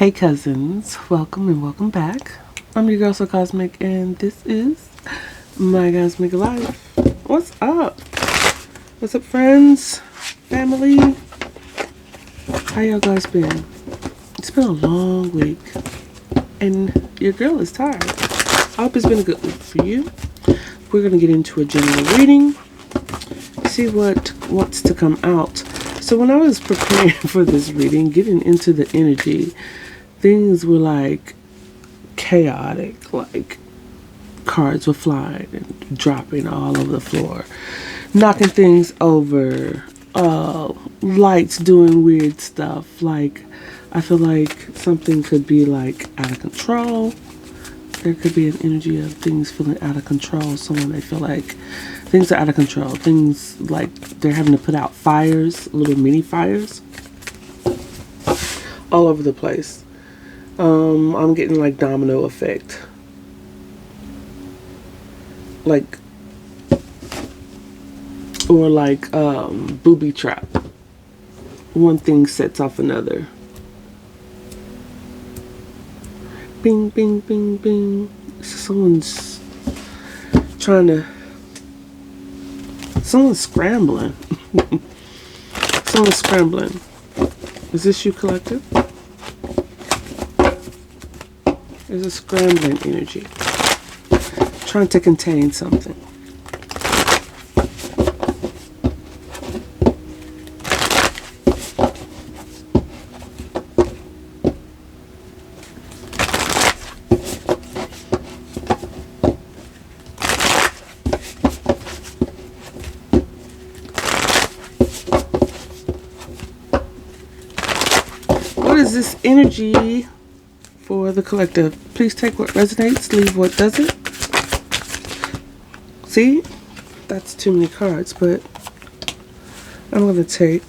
Hey cousins, welcome and welcome back. I'm your girl so Cosmic and this is my Cosmic Life. What's up? What's up friends? Family? How y'all guys been? It's been a long week and your girl is tired. I hope it's been a good week for you. We're going to get into a general reading, see what's to come out. So when I was preparing for this reading, getting into the energy, things were like chaotic, like cards were flying and dropping all over the floor, knocking things over, lights doing weird stuff. Like, I feel like something could be like out of control. There could be an energy of things feeling out of control. Someone they feel like things are out of control. Things like they're having to put out fires, little mini fires, all over the place. I'm getting like domino effect. Like, or like booby trap. One thing sets off another. Bing, bing, bing, bing. Someone's scrambling. Someone's scrambling. Is this you, collective? There's a scrambling energy. Trying to contain something. What is this energy for the collective? Please take what resonates, leave what doesn't. See, that's too many cards, but I'm gonna take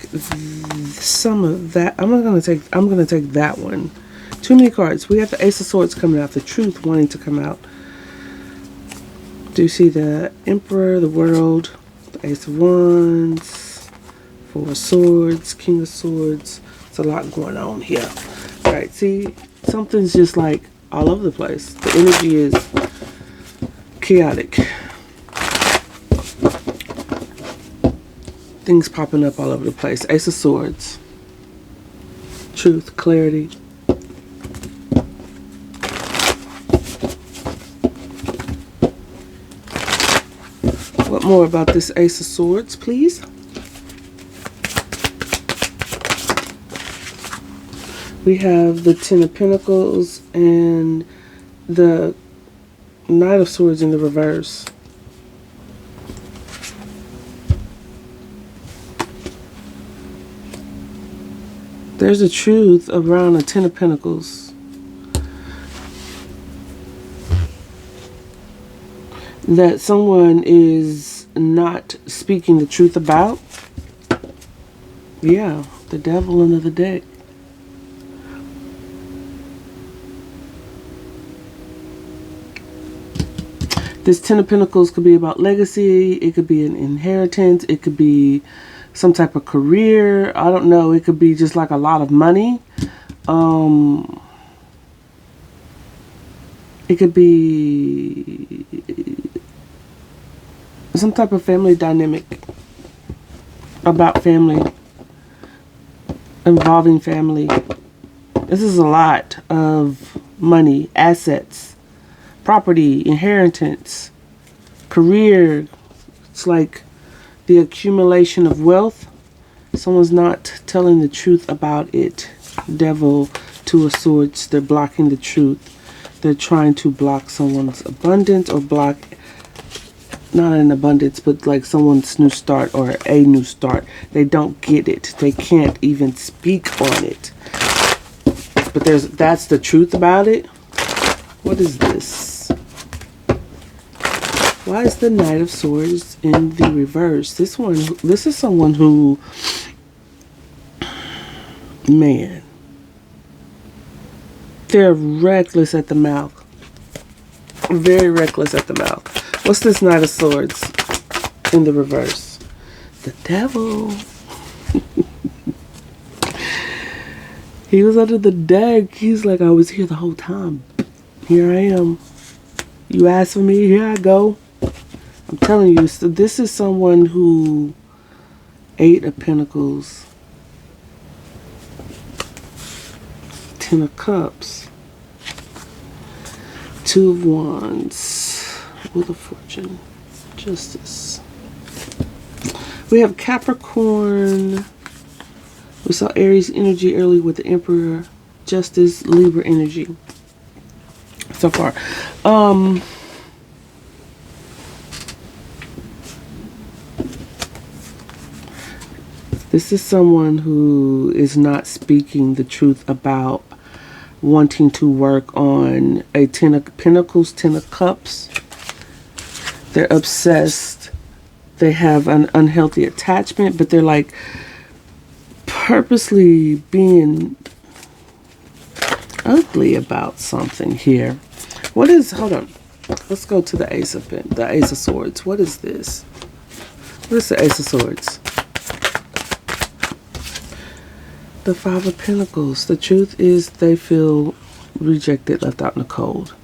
some of that. I'm gonna take that one. Too many cards. We have the Ace of Swords coming out, the Truth wanting to come out. Do you see the Emperor, the World, the Ace of Wands, Four of Swords, King of Swords? It's a lot going on here. All right, see, something's just like all over the place. The energy is chaotic. Things popping up all over the place. Ace of Swords. Truth, clarity. What more about this Ace of Swords, please? We have the Ten of Pentacles and the Knight of Swords in the reverse. There's a truth around the Ten of Pentacles. That someone is not speaking the truth about. Yeah, the Devil under the deck. This Ten of Pentacles could be about legacy. It could be an inheritance. It could be some type of career. I don't know. It could be just like a lot of money. It could be some type of family dynamic. About family. Involving family. This is a lot of money, assets. Property, inheritance, career. It's like the accumulation of wealth. Someone's not telling the truth about it. Devil, Two of Swords. They're blocking the truth. They're trying to block someone's abundance or block, not an abundance, but like someone's new start or a new start. They don't get it. They can't even speak on it. But that's the truth about it. What is this? Why is the Knight of Swords in the reverse? This is someone who, man, they're reckless at the mouth. Very reckless at the mouth. What's this Knight of Swords in the reverse? The Devil. He was under the deck. He's like, I was here the whole time. Here I am. You asked for me, here I go. I'm telling you, so this is someone who, 8 of Pentacles, 10 of Cups, 2 of Wands, Wheel of Fortune, Justice. We have Capricorn. We saw Aries energy early with the Emperor, Justice, Libra energy. So far. This is someone who is not speaking the truth about wanting to work on a 10 of Pentacles, 10 of Cups. They're obsessed. They have an unhealthy attachment, but they're like purposely being ugly about something here. What is, hold on. Let's go to the Ace of Swords. What is this? What is the Ace of Swords? The 5 of Pentacles. The truth is they feel rejected, left out in the cold.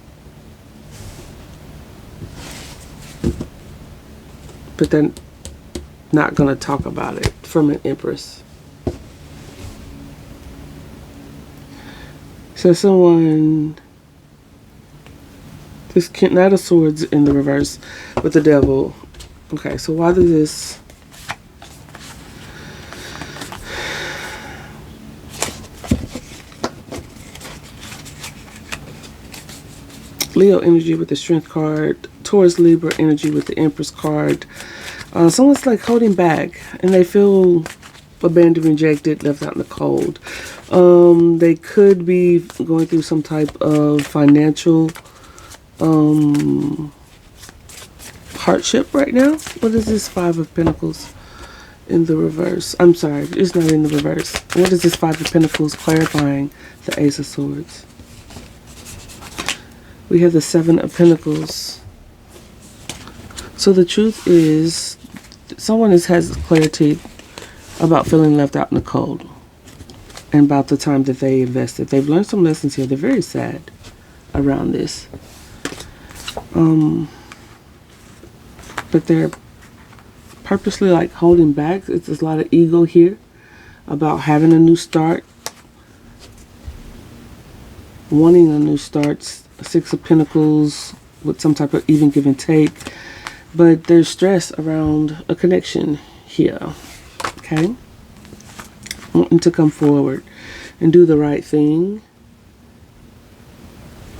But they're not going to talk about it from an Empress. So someone, this Knight of Swords in the reverse with the Devil. Okay, so why does this? Leo energy with the Strength card. Taurus Libra energy with the Empress card. Someone's like holding back and they feel abandoned, rejected, left out in the cold. They could be going through some type of financial hardship right now. What is this 5 of Pentacles in the reverse? I'm sorry, it's not in the reverse. What is this 5 of Pentacles clarifying the Ace of Swords? We have the 7 of Pentacles. So the truth is, someone has clarity about feeling left out in the cold and about the time that they invested. They've learned some lessons here. They're very sad around this. But they're purposely like holding back. There's a lot of ego here about having a new start, wanting a new start. 6 of Pentacles with some type of even give and take. But there's stress around a connection here. Okay? Wanting to come forward and do the right thing.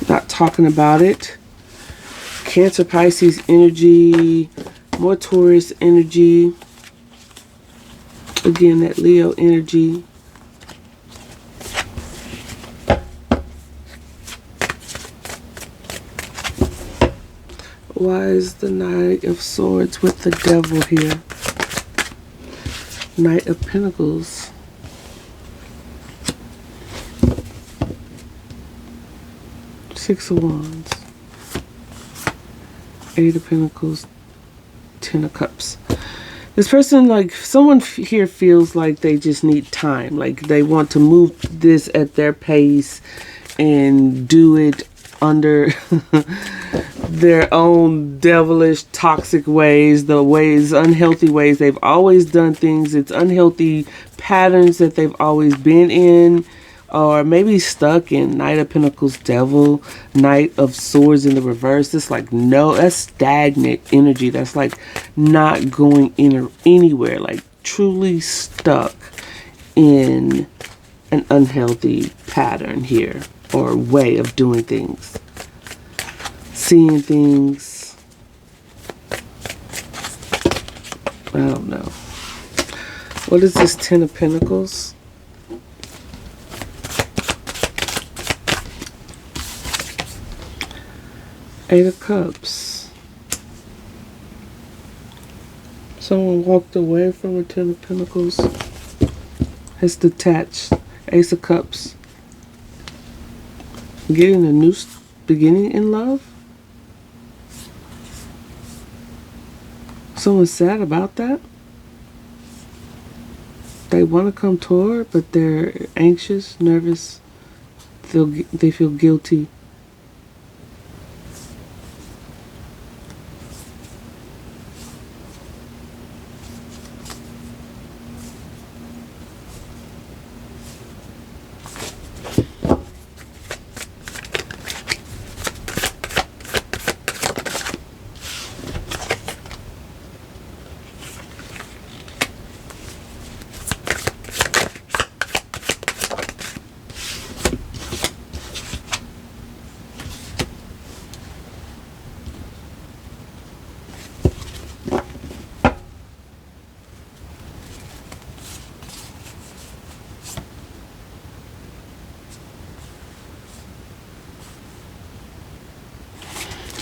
Not talking about it. Cancer, Pisces energy. More Taurus energy. Again, that Leo energy. Why is the Knight of Swords with the Devil here? Knight of Pentacles. Six of Wands. 8 of Pentacles. 10 of Cups. This person, like, someone here feels like they just need time. Like, they want to move this at their pace and do it under their own devilish, toxic ways, the ways, unhealthy ways they've always done things. It's unhealthy patterns that they've always been in, or maybe stuck in. Knight of Pentacles, Devil, Knight of Swords in the reverse. It's like, no, that's stagnant energy. That's like not going anywhere, like truly stuck in an unhealthy pattern here, or way of doing things, seeing things. I don't know. What is this 10 of Pentacles? Eight of Cups. Someone walked away from a 10 of Pentacles. Has detached. Ace of Cups. Getting a new beginning in love. Someone's sad about that. They want to come toward, but they're anxious, nervous. They feel guilty.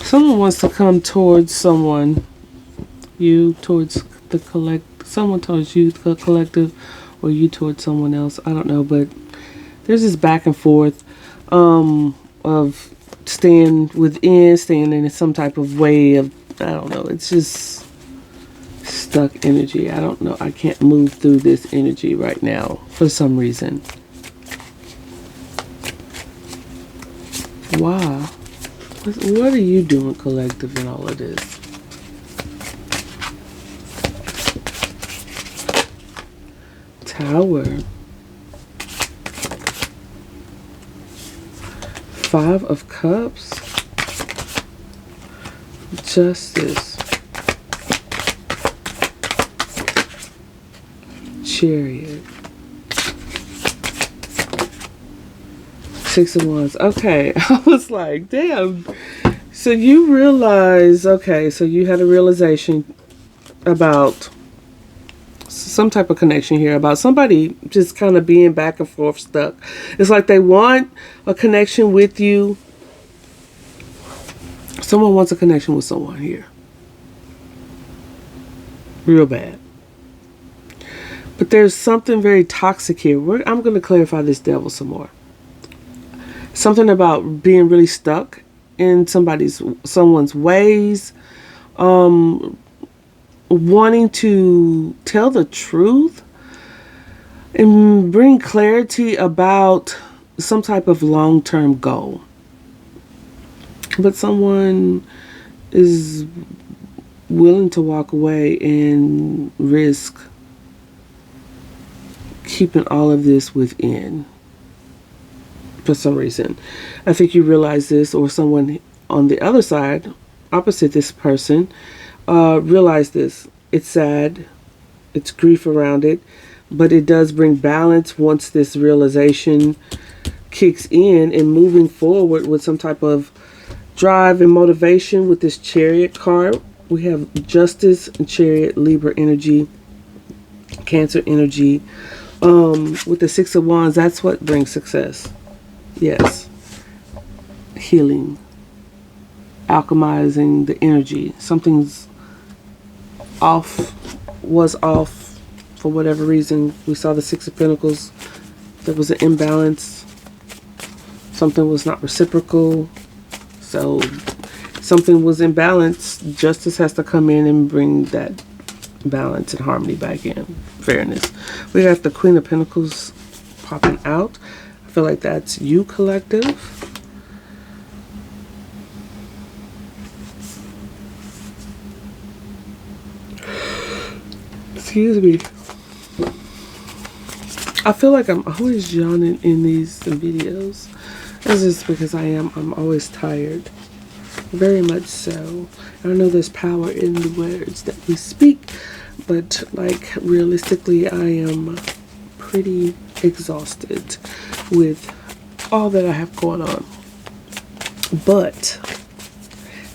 Someone wants to come towards someone, you towards the someone towards you, the collective, or you towards someone else. I don't know, but there's this back and forth of staying within, staying in some type of way of, I don't know, it's just stuck energy. I don't know. I can't move through this energy right now for some reason. Wow. What are you doing, collective, in all of this? Tower. 5 of Cups. Justice. Chariot. 6 of Wands. Okay, I was like, damn. So you realize, okay, so you had a realization about some type of connection here, about somebody just kind of being back and forth stuck. It's like they want a connection with you. Someone wants a connection with someone here. Real bad. But there's something very toxic here. I'm going to clarify this devil some more. Something about being really stuck in someone's ways, wanting to tell the truth and bring clarity about some type of long-term goal. But someone is willing to walk away and risk keeping all of this within. For some reason, I think you realize this, or someone on the other side, opposite this person, realize this. It's sad, it's grief around it, but it does bring balance once this realization kicks in, and moving forward with some type of drive and motivation. With this Chariot card, we have Justice and Chariot, Libra energy, Cancer energy. With the 6 of Wands, that's what brings success. Yes. Healing. Alchemizing the energy. Something's off, was off for whatever reason. We saw the 6 of Pentacles. There was an imbalance. Something was not reciprocal. So something was imbalanced. Justice has to come in and bring that balance and harmony back in. Fairness. We have the Queen of Pentacles popping out. I feel like that's you, collective. Excuse me. I feel like I'm always yawning in these videos. That's just because I'm always tired. Very much so. I know there's power in the words that we speak, but like realistically, I am pretty exhausted with all that I have going on. But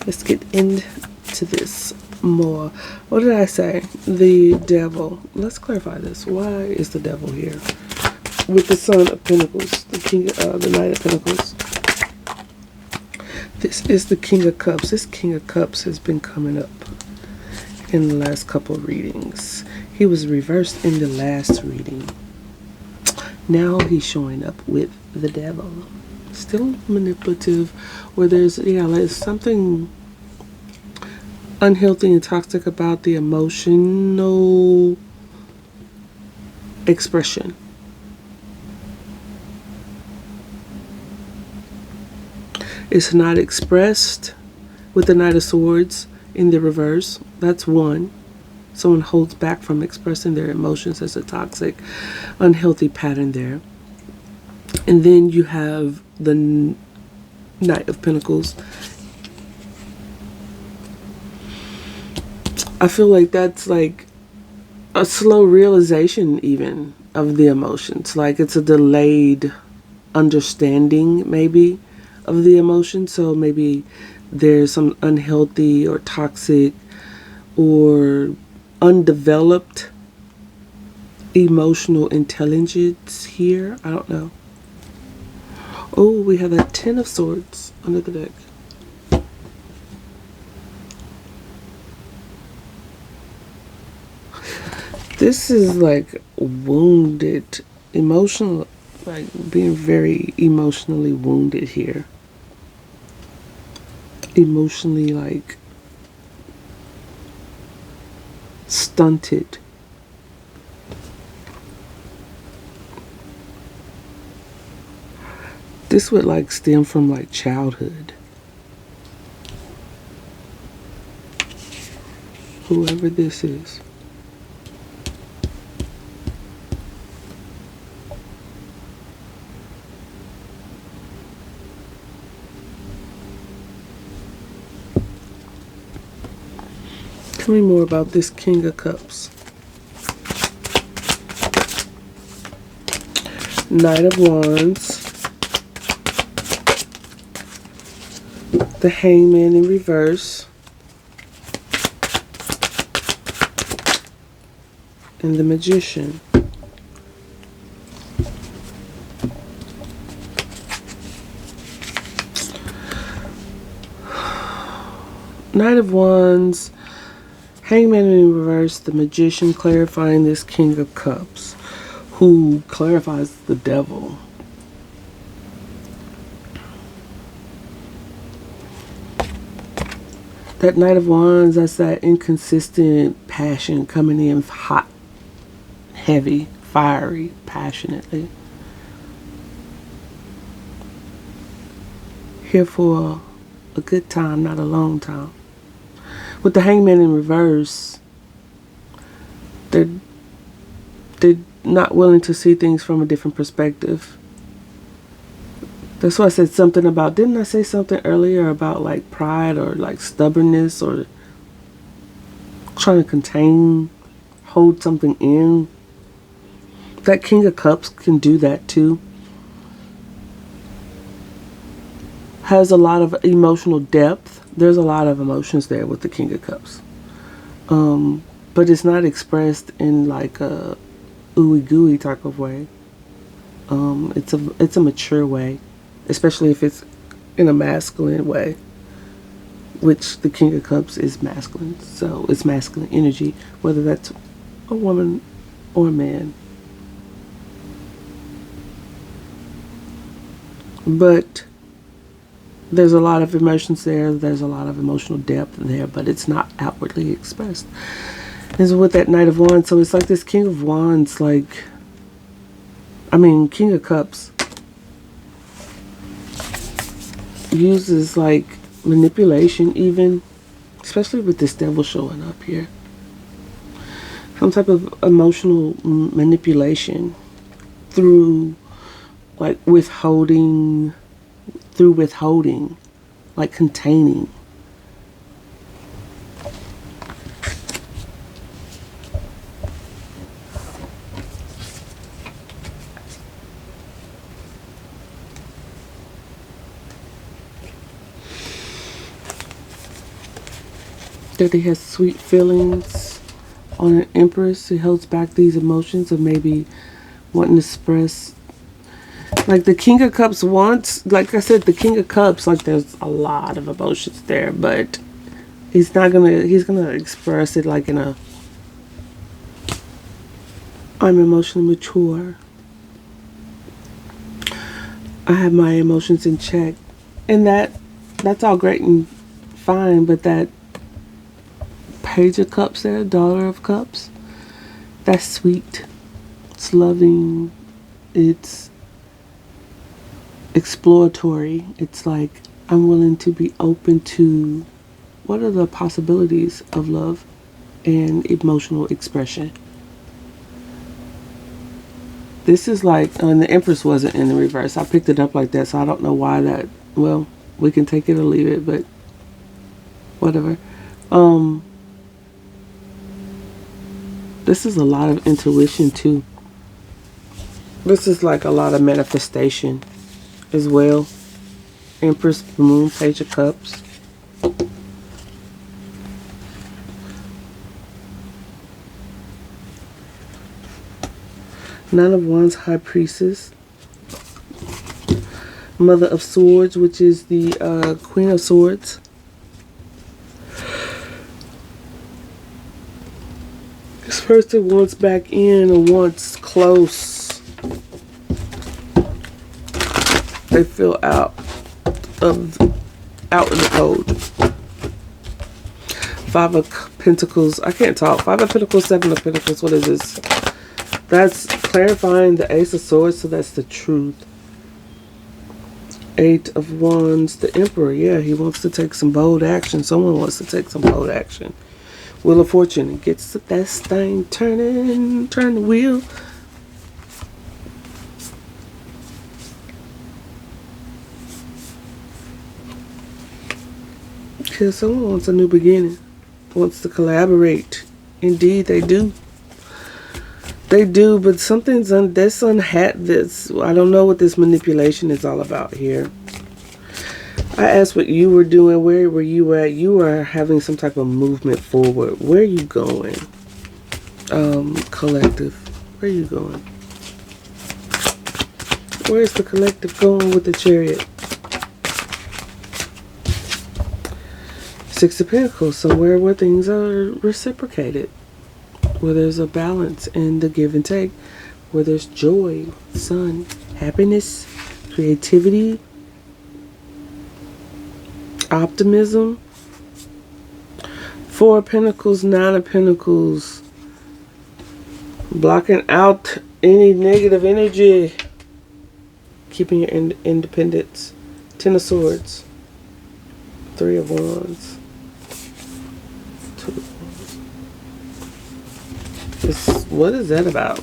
let's get into this more. What did I say? The devil. Let's clarify this. Why is the devil here? With the Son of Pentacles, the Knight of Pentacles. This is the King of Cups. This King of Cups has been coming up in the last couple of readings. He was reversed in the last reading. Now he's showing up with the devil. Still manipulative, where there's something unhealthy and toxic about the emotional expression. It's not expressed with the Knight of Swords in the reverse. That's one. Someone holds back from expressing their emotions. As a toxic, unhealthy pattern there. And then you have the Knight of Pentacles. I feel like that's like a slow realization even of the emotions. Like it's a delayed understanding maybe of the emotion. So maybe there's some unhealthy or toxic or undeveloped emotional intelligence here. I don't know. Oh, we have that Ten of Swords under the deck. This is like wounded, emotional, like being very emotionally wounded here. Emotionally like stunted. This would like stem from like childhood. Whoever this is. Tell me more about this King of Cups. Knight of Wands. The Hangman in reverse. And the Magician. Knight of Wands. Hangman in reverse, the Magician, clarifying this King of Cups, who clarifies the Devil. That Knight of Wands, that's that inconsistent passion coming in hot, heavy, fiery, passionately. Here for a good time, not a long time. With the Hangman in reverse, they're not willing to see things from a different perspective. That's why I said something about, didn't I say something earlier about like pride or like stubbornness or trying to contain, hold something in? That King of Cups can do that too. Has a lot of emotional depth. There's a lot of emotions there with the King of Cups. But it's not expressed in like a ooey gooey type of way. It's a mature way, especially if it's in a masculine way, which the King of Cups is masculine. So it's masculine energy, whether that's a woman or a man. But there's a lot of emotions there. There's a lot of emotional depth there, but it's not outwardly expressed. Is with that Knight of Wands. So it's like this King of Wands, like, I mean, King of Cups uses like manipulation even, especially with this Devil showing up here. Some type of emotional manipulation through like withholding, like containing. That he has sweet feelings on an Empress. He holds back these emotions of maybe wanting to express. Like the King of Cups wants, like I said, the King of Cups, like there's a lot of emotions there, but he's gonna express it like in a, I'm emotionally mature. I have my emotions in check. And that's all great and fine, but that Page of Cups there, Daughter of Cups, that's sweet. It's loving. It's exploratory. It's like I'm willing to be open to what are the possibilities of love and emotional expression. This is like, and the Empress wasn't in the reverse. I picked it up like that, so I don't know why that. Well, we can take it or leave it, but whatever. This is a lot of intuition too. This is like a lot of manifestation as well. Empress, Moon, Page of Cups. Nine of Wands, High Priestess. Mother of Swords, which is the Queen of Swords. This person wants back in or wants close. They feel out in the cold. Five of Pentacles. I can't talk. Five of Pentacles, Seven of Pentacles. What is this? That's clarifying the Ace of Swords, so that's the truth. Eight of Wands, the Emperor. Yeah, he wants to take some bold action. Someone wants to take some bold action. Wheel of Fortune. It gets that thing turning. Turn the wheel. Yeah, someone wants a new beginning. Wants to collaborate. Indeed, they do. They do, but something's this I don't know what this manipulation is all about here. I asked what you were doing. Where were you at? You were having some type of movement forward. Where are you going? Collective. Where are you going? Where's the collective going with the Chariot? Six of Pentacles. Somewhere where things are reciprocated. Where there's a balance in the give and take, where there's joy, sun, happiness, creativity, optimism. Four of Pentacles, Nine of Pentacles, blocking out any negative energy, keeping your independence. Ten of Swords, Three of Wands, Two of Wands. What is that about?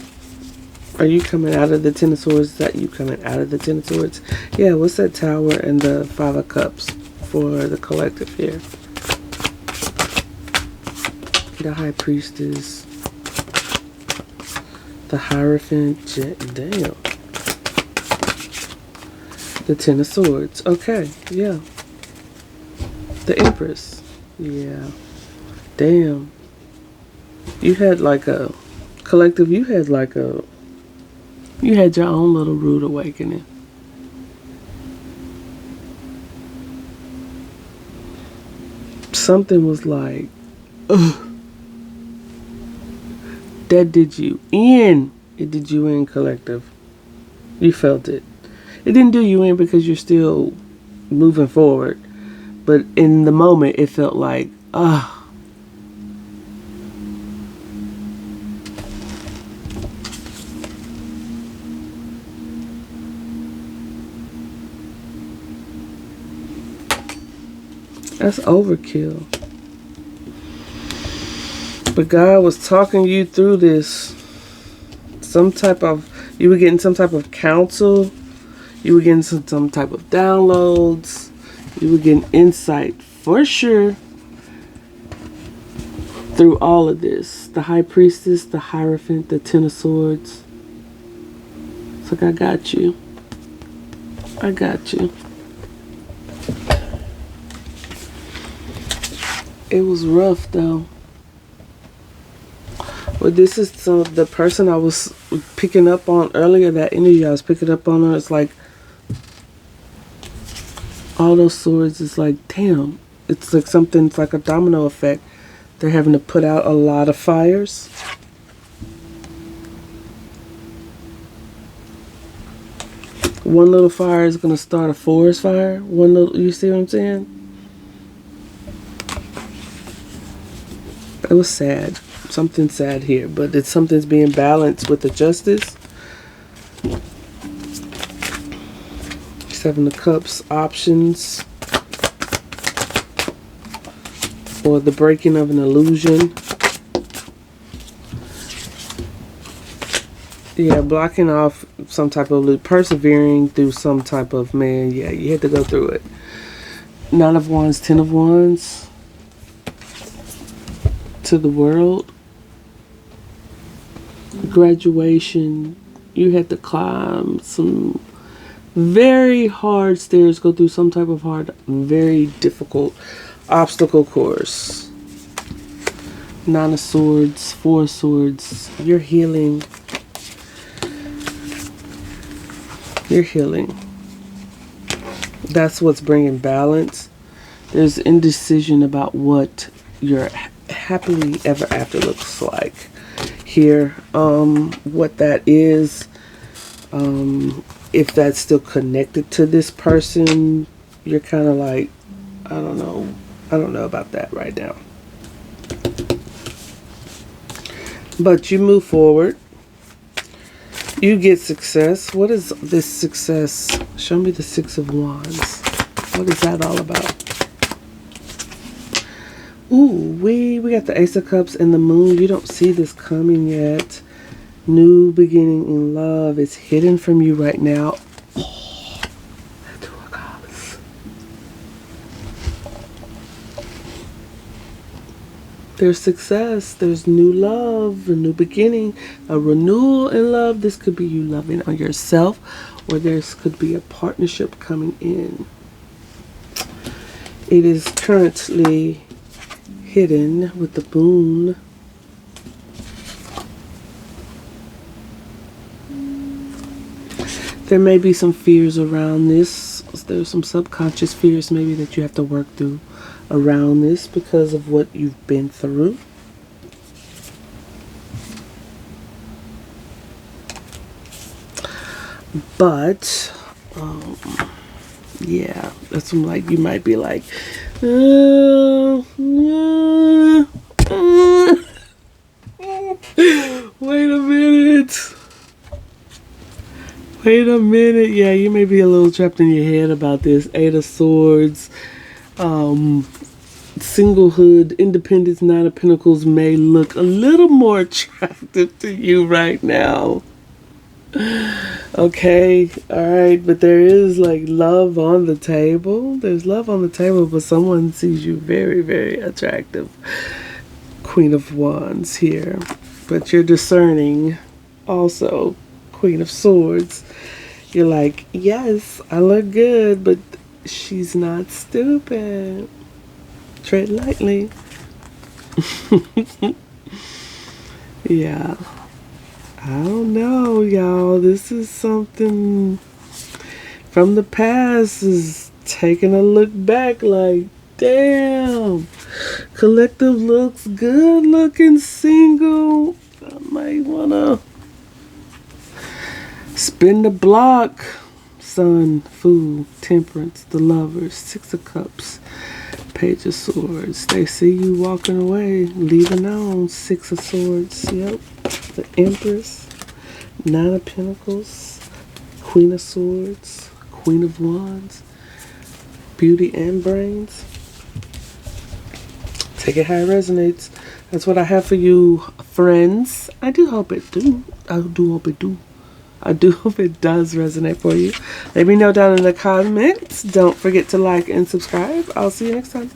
Are you coming out of the Ten of Swords? Is that you coming out of the Ten of Swords? Yeah, what's that Tower and the Five of Cups for the collective here? The High Priestess. The Hierophant. Damn. The Ten of Swords. Okay, yeah. The Empress. Yeah. Damn. You had like a collective, you had your own little rude awakening. Something was like, ugh. That did you in. It did you in, collective. You felt it. It didn't do you in because you're still moving forward. But in the moment, it felt like, ah. That's overkill. But God was talking you through this. You were getting some type of counsel. You were getting some type of downloads. You were getting insight for sure through all of this. The High Priestess, the Hierophant, the Ten of Swords. It's like, I got you. I got you. It was rough though. But this is the person I was picking up on earlier, that energy I was picking up on her. It's like all those swords is like, damn. It's like something, it's like a domino effect. They're having to put out a lot of fires. One little fire is going to start a forest fire. You see what I'm saying? It was sad. Something sad here, but it's something's being balanced with the Justice. 7 of Cups, options, or the breaking of an illusion. Yeah, blocking off some type of, persevering through some type of, man, yeah, you had to go through it. 9 of Wands, 10 of Wands. To the World. Graduation. You had to climb some very hard stairs, go through some type of hard, very difficult obstacle course. 9 of Swords, 4 of Swords. You're healing. You're healing. That's what's bringing balance. There's indecision about what your happily ever after looks like here. What that is, if that's still connected to this person, you're kind of like, I don't know about that right now. But you move forward. You get success. What is this success? Show me the 6 of Wands. What is that all about? Ooh, we got the Ace of Cups and the Moon. You don't see this coming yet. New beginning in love is hidden from you right now. Oh, 2 of Cups. There's success. There's new love, a new beginning, a renewal in love. This could be you loving on yourself, or this could be a partnership coming in. It is currently hidden with the Moon. There may be some fears around this. There's some subconscious fears maybe that you have to work through around this because of what you've been through. But yeah, that's when, like, you might be like, wait a minute. Wait a minute. Yeah, you may be a little trapped in your head about this. 8 of Swords. Singlehood, independence, 9 of Pentacles may look a little more attractive to you right now. Okay, alright, but there is like love on the table. There's love on the table, but someone sees you very, very attractive. Queen of Wands here. But you're discerning also. Queen of Swords. You're like, yes, I look good, but she's not stupid. Tread lightly. Yeah. I don't know, y'all. This is something from the past is taking a look back like, damn. Collective looks good looking single. I might wanna spin the block. Sun, Fool, Temperance, the Lovers, 6 of Cups, Page of Swords. They see you walking away, leaving on. 6 of Swords. Yep. The Empress, 9 of Pentacles, Queen of Swords, Queen of Wands, Beauty and Brains. Take it how it resonates. That's what I have for you, friends. I do hope it do. I do hope it do. I do hope it does resonate for you. Let me know down in the comments. Don't forget to like and subscribe. I'll see you next time.